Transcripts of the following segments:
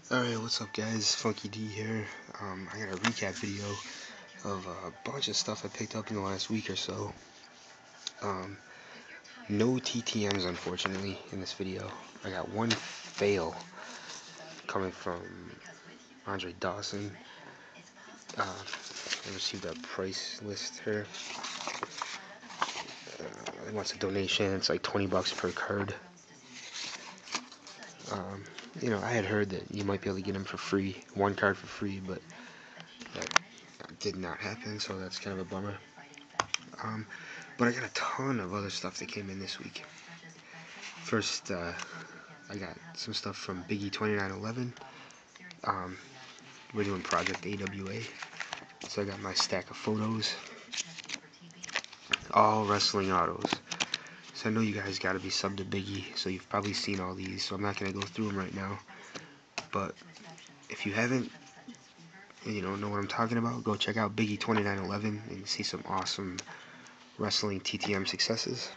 Alright, what's up guys? Funky D here. I got a recap video of a bunch of stuff I picked up in the last week or so. No ttms unfortunately in this video. I got one fail coming from Andre Dawson. I received a price list here. He wants a donation. It's like $20 per card. You know, I had heard that you might be able to get them for free, one card for free, but that did not happen, so that's kind of a bummer. But I got a ton of other stuff that came in this week. First, I got some stuff from Biggie 2911. We're doing Project AWA, so I got my stack of photos, all wrestling autos. So I know you guys got to be subbed to Biggie, so you've probably seen all these, so I'm not going to go through them right now. But if you haven't, and you don't know what I'm talking about, go check out Biggie 2911 and see some awesome wrestling TTM successes.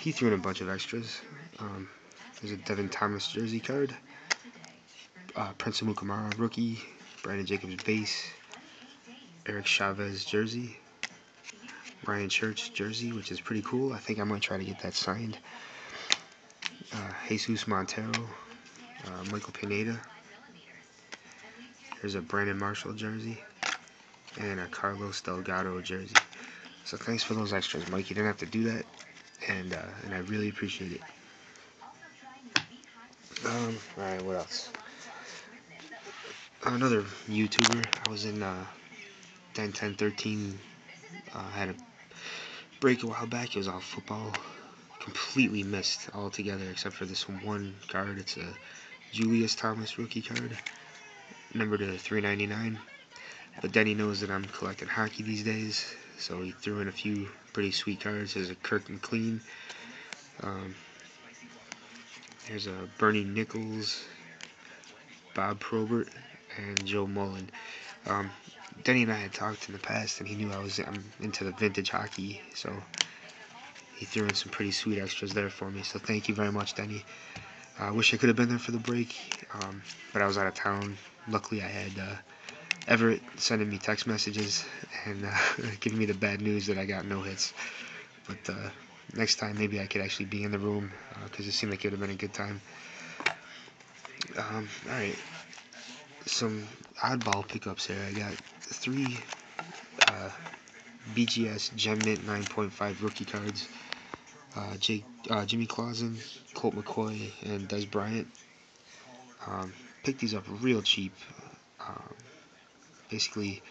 He threw in a bunch of extras. There's a Devin Thomas jersey card, Prince Amukamara rookie, Brandon Jacobs base, Eric Chavez jersey, Ryan Church jersey, which is pretty cool. I think I might try to get that signed. Jesus Montero, Michael Pineda. There's a Brandon Marshall jersey, and a Carlos Delgado jersey. So thanks for those extras, Mike. You didn't have to do that, and I really appreciate it. Alright, what else? Another YouTuber. I was in 10-13. I had a break a while back. It was all football. Completely missed altogether, except for this one card. It's a Julius Thomas rookie card, number to 399. But Denny knows that I'm collecting hockey these days, so he threw in a few pretty sweet cards. There's a Kirk and Clean. There's a Bernie Nichols, Bob Probert, and Joe Mullen. Denny and I had talked in the past, and he knew I'm into the vintage hockey, so he threw in some pretty sweet extras there for me. So thank you very much, Denny. I wish I could have been there for the break, but I was out of town. Luckily, I had Everett sending me text messages and giving me the bad news that I got no hits. But next time, maybe I could actually be in the room, because it seemed like it would have been a good time. Alright, some oddball pickups here. I got 3 BGS Gem Mint 9.5 rookie cards. Jimmy Clausen, Colt McCoy, and Des Bryant. Picked these up real cheap. Basically,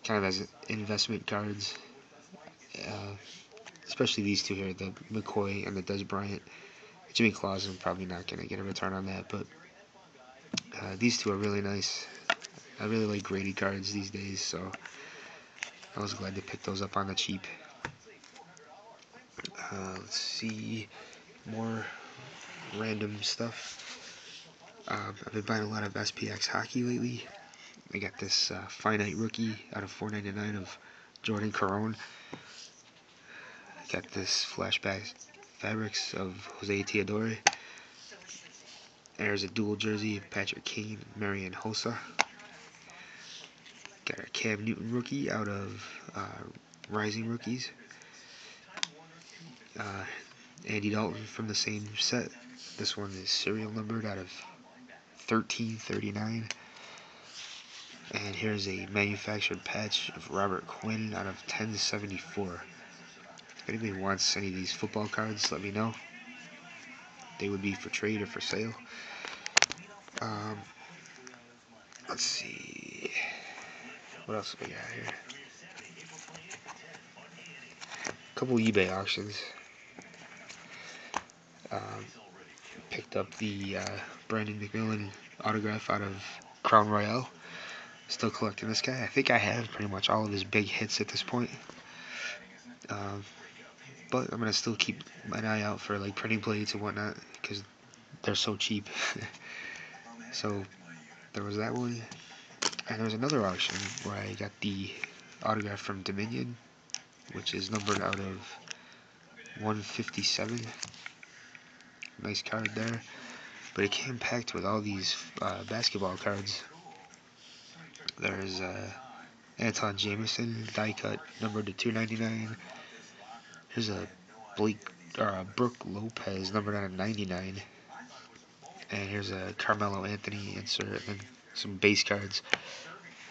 kind of as investment cards. Especially these two here, the McCoy and the Des Bryant. Jimmy Clausen, probably not going to get a return on that, but these two are really nice. I really like graded cards these days, so I was glad to pick those up on the cheap. Let's see, more random stuff. I've been buying a lot of SPX hockey lately. I got this finite rookie out of $4.99 of Jordan Caron. I got this flashback fabrics of Jose Teodoro. There's a dual jersey of Patrick Kane and Marian Hossa. Got a Cam Newton rookie out of Rising Rookies. Andy Dalton from the same set. This one is serial numbered out of 1339. And here's a manufactured patch of Robert Quinn out of 1074. If anybody wants any of these football cards, let me know. They would be for trade or for sale. Let's see. What else do we got here? A couple eBay auctions. Picked up the Brandon McMillan autograph out of Crown Royale. Still collecting this guy. I think I have pretty much all of his big hits at this point. But I'm going to still keep an eye out for like printing plates and whatnot, because they're so cheap. So there was that one. And there was another auction where I got the autograph from Dominion, which is numbered out of 157. Nice card there. But it came packed with all these basketball cards. There's Anton Jameson, die cut, numbered to 299. Here's a Brooke Lopez, numbered out of 99. And here's a Carmelo Anthony insert, and some base cards.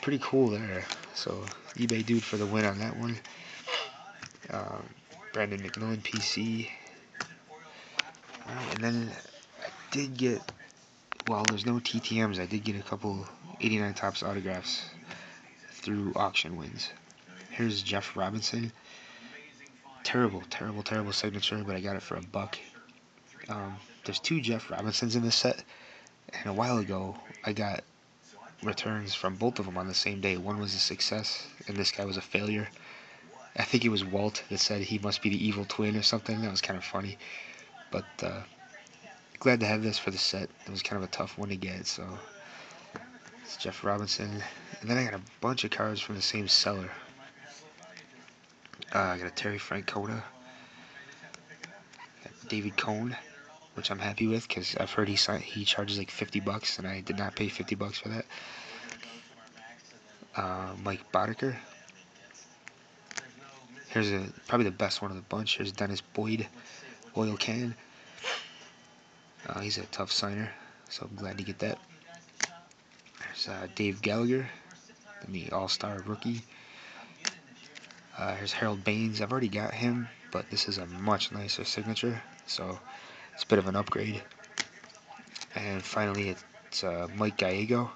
Pretty cool there. So eBay dude for the win on that one. Brandon McMillan PC. Alright, and then I did get, well, there's no TTMs. I did get a couple 89 Topps autographs through auction wins. Here's Jeff Robinson. Terrible signature, but I got it for $1. There's 2 Jeff Robinsons in this set, and a while ago I got returns from both of them on the same day. One was a success, and this guy was a failure. I think it was Walt that said he must be the evil twin or something. That was kind of funny. But glad to have this for the set. It was kind of a tough one to get, so it's Jeff Robinson. And then I got a bunch of cards from the same seller. I got a Terry Francona, David Cone, which I'm happy with because I've heard he charges like $50, and I did not pay $50 for that. Mike Boddicker. Here's probably the best one of the bunch. Here's Dennis Boyd, oil can. He's a tough signer, so I'm glad to get that. There's Dave Gallagher, the All-Star rookie. Here's Harold Baines. I've already got him, but this is a much nicer signature, so it's a bit of an upgrade. And finally, it's Mike Gallego,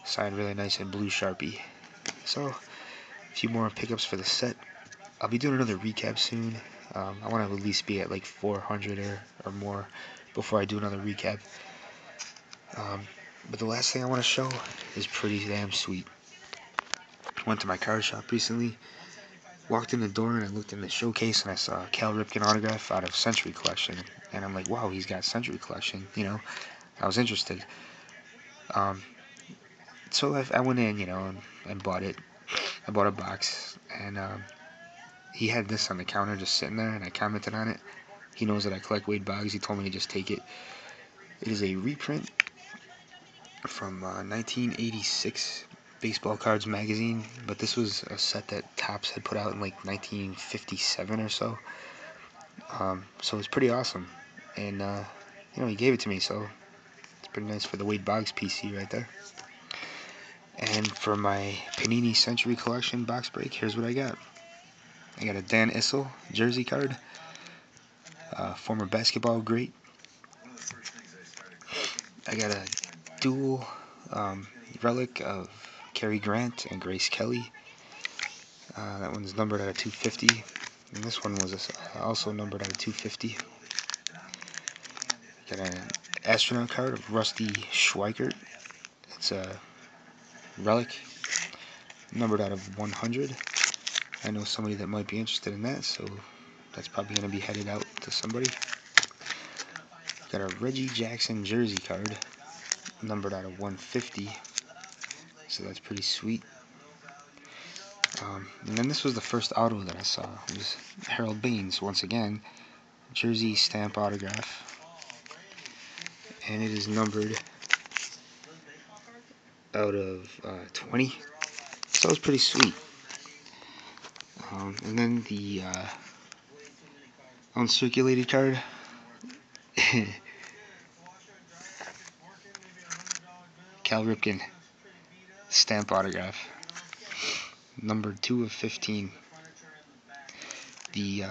signed really nice in blue Sharpie. So, a few more pickups for the set. I'll be doing another recap soon. I want to at least be at like 400 or more before I do another recap. But the last thing I want to show is pretty damn sweet. Went to my card shop recently, walked in the door, and I looked in the showcase, and I saw a Cal Ripken autograph out of Century Collection, and I'm like, wow, he's got Century Collection, you know. I was interested. So I went in, you know, and bought it. I bought a box, and he had this on the counter just sitting there, and I commented on it. He knows that I collect Wade Boggs. He told me to just take it. It is a reprint from 1986 Baseball Cards magazine, but this was a set that Topps had put out in like 1957 or so. So it's pretty awesome, and you know, he gave it to me, so it's pretty nice for the Wade Boggs PC right there. And for my Panini Century Collection box break, here's what I got. I got a Dan Issel jersey card, former basketball great. I got a dual relic of Cary Grant and Grace Kelly. That one's numbered out of 250, and this one was also numbered out of 250. Got an astronaut card of Rusty Schweikert. It's a relic, numbered out of 100. I know somebody that might be interested in that, so that's probably going to be headed out to somebody. Got a Reggie Jackson jersey card, numbered out of 150, so that's pretty sweet. And then this was the first auto that I saw. It was Harold Baines, once again, jersey stamp autograph, and it is numbered out of 20, so it's pretty sweet. And then the uncirculated card, Cal Ripken stamp autograph, numbered 2 of 15. The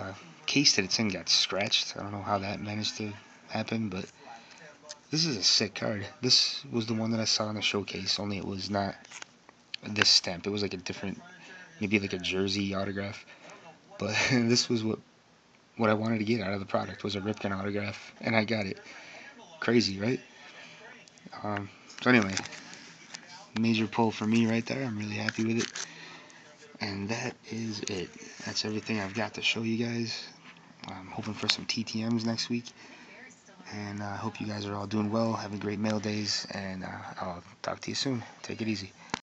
case that it's in got scratched. I don't know how that managed to happen, but this is a sick card. This was the one that I saw in the showcase, only it was not this stamp. It was like a different, maybe like a jersey autograph. But this was what I wanted to get out of the product, was a Ripken autograph, and I got it. Crazy, right? So anyway, major pull for me right there. I'm really happy with it. And that is it. That's everything I've got to show you guys. I'm hoping for some TTMs next week. And I hope you guys are all doing well, having great mail days, and I'll talk to you soon. Take it easy.